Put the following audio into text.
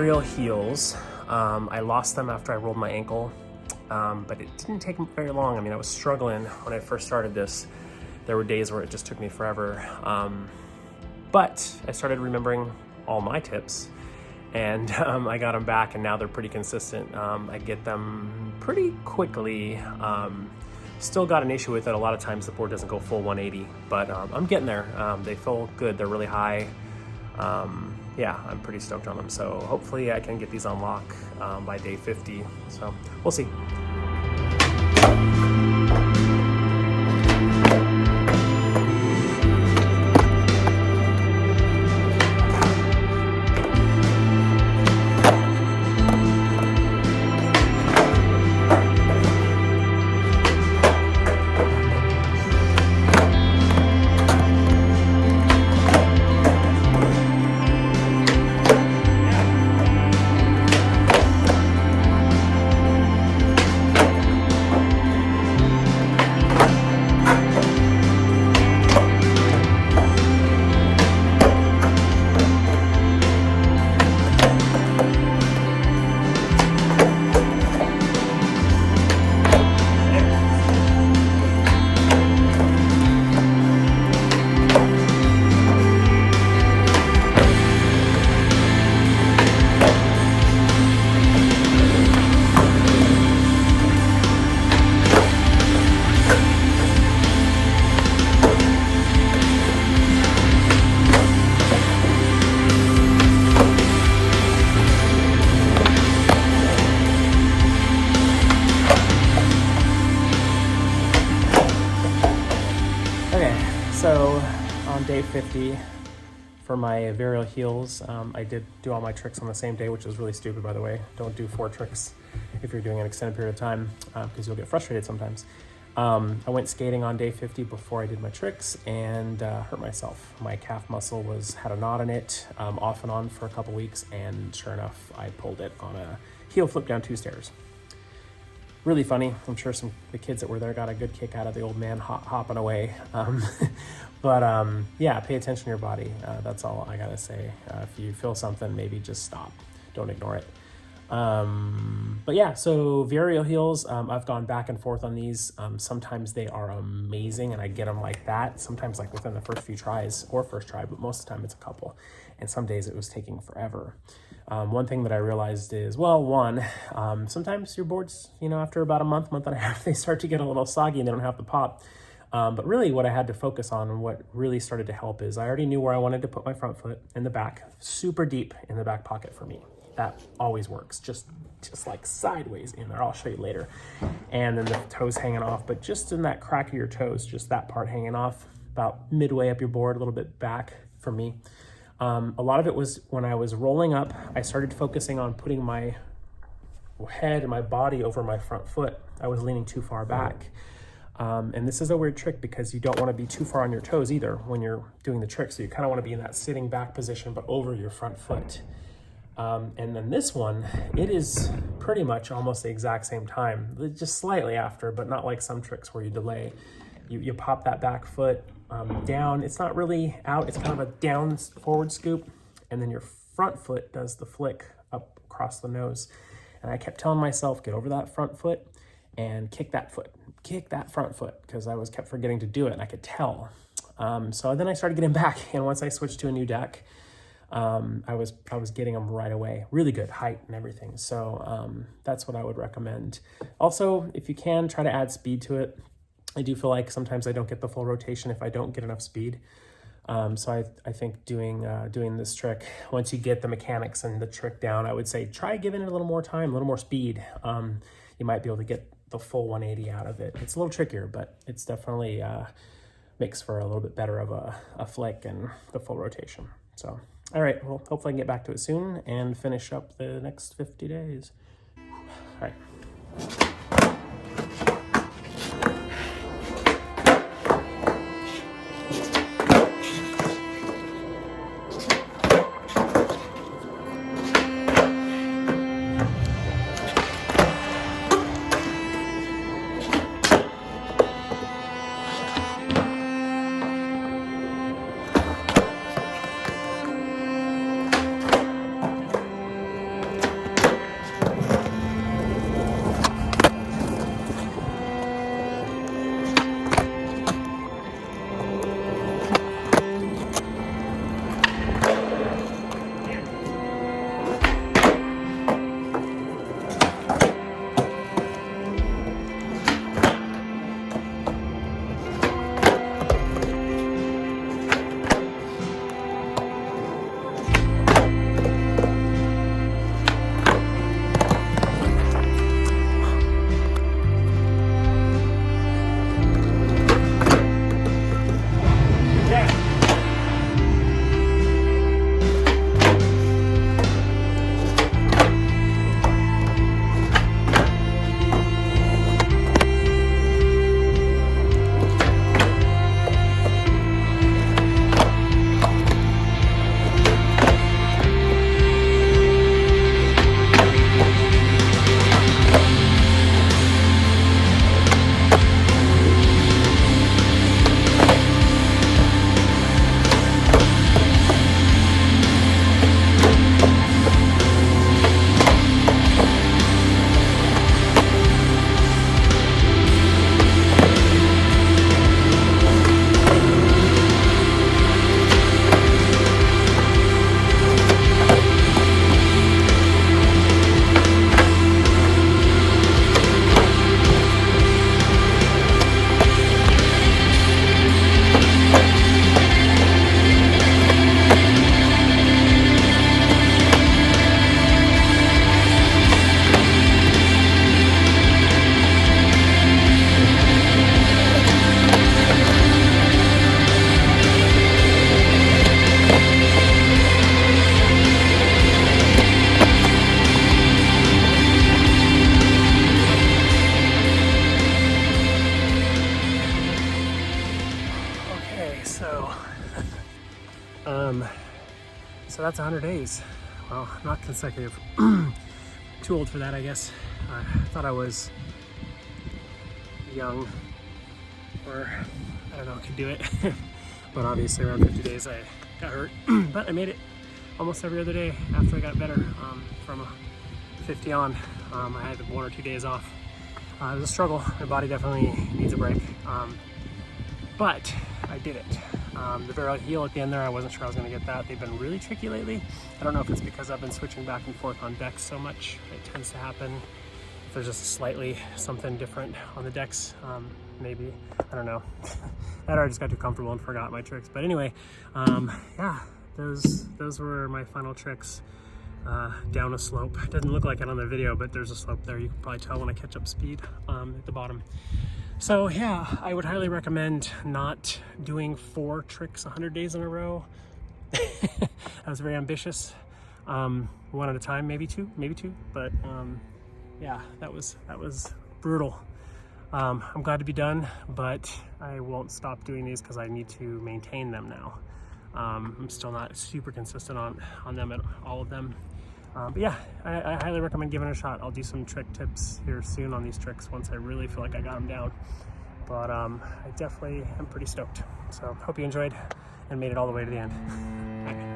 Varial heels. I lost them after I rolled my ankle, but it didn't take very long. I mean, I was struggling when I first started this. There were days where it just took me forever. But I started remembering all my tips, and I got them back, and now they're pretty consistent. I get them pretty quickly. Still got an issue with it. A lot of times the board doesn't go full 180, but I'm getting there. They feel good. They're really high. Yeah, I'm pretty stoked on them. So hopefully I can get these on lock by day 50. So we'll see. So on day 50 for my Varial heels, I did do all my tricks on the same day, which is really stupid, by the way. Don't do 4 tricks if you're doing an extended period of time because you'll get frustrated sometimes. I went skating on day 50 before I did my tricks and hurt myself. My calf muscle had a knot in it off and on for a couple weeks, and sure enough, I pulled it on a heel flip down 2 stairs. Really funny. I'm sure the kids that were there got a good kick out of the old man hopping away. Yeah, pay attention to your body. That's all I gotta say. If you feel something, maybe just stop. Don't ignore it. But yeah, so Varial heels, I've gone back and forth on these. Sometimes they are amazing and I get them like that. Sometimes like within the first few tries or first try, but most of the time it's a couple. And some days it was taking forever. One thing that I realized is, sometimes your boards, after about a month and a half, they start to get a little soggy and they don't have to pop. But really what I had to focus on and what really started to help is I already knew where I wanted to put my front foot in the back, super deep in the back pocket for me. That always works, just like sideways in there. I'll show you later. And then the toes hanging off, but just in that crack of your toes, just that part hanging off about midway up your board, a little bit back for me. A lot of it was when I was rolling up, I started focusing on putting my head and my body over my front foot. I was leaning too far back. And this is a weird trick because you don't want to be too far on your toes either when you're doing the trick. So you kind of want to be in that sitting back position, but over your front foot. And then this one, it is pretty much almost the exact same time, just slightly after, but not like some tricks where you delay. You pop that back foot down. It's not really out. It's kind of a down forward scoop. And then your front foot does the flick up across the nose. And I kept telling myself, get over that front foot and kick that front foot, because I kept forgetting to do it and I could tell. So then I started getting back. And once I switched to a new deck, I was getting them right away. Really good height and everything. So that's what I would recommend. Also, if you can, try to add speed to it. I do feel like sometimes I don't get the full rotation if I don't get enough speed. So I think doing this trick, once you get the mechanics and the trick down, I would say try giving it a little more time, a little more speed. You might be able to get the full 180 out of it. It's a little trickier, but it's definitely makes for a little bit better of a flick and the full rotation. So, all right, well, hopefully I can get back to it soon and finish up the next 50 days. All right. So that's 100 days. Well, not consecutive. Too old for that, I guess. I thought I was young, or I don't know, could do it. But obviously around 50 days I got hurt. But I made it almost every other day after I got better. From 50 on, I had 1 or 2 days off. It was a struggle. My body definitely needs a break. But I did it. The Varial heel at the end there, I wasn't sure I was going to get that. They've been really tricky lately. I don't know if it's because I've been switching back and forth on decks so much. It tends to happen if there's just slightly something different on the decks. Maybe, I don't know. That, or I just got too comfortable and forgot my tricks. But anyway, yeah, those were my final tricks down a slope. It doesn't look like it on the video, but there's a slope there. You can probably tell when I catch up speed at the bottom. So yeah, I would highly recommend not doing 4 tricks 100 days in a row. That was very ambitious. 1 at a time, maybe two, but yeah, that was brutal. I'm glad to be done, but I won't stop doing these because I need to maintain them now. I'm still not super consistent on them at all of them. But yeah, I highly recommend giving it a shot. I'll do some trick tips here soon on these tricks once I really feel like I got them down. But I definitely am pretty stoked. So hope you enjoyed and made it all the way to the end. Bye.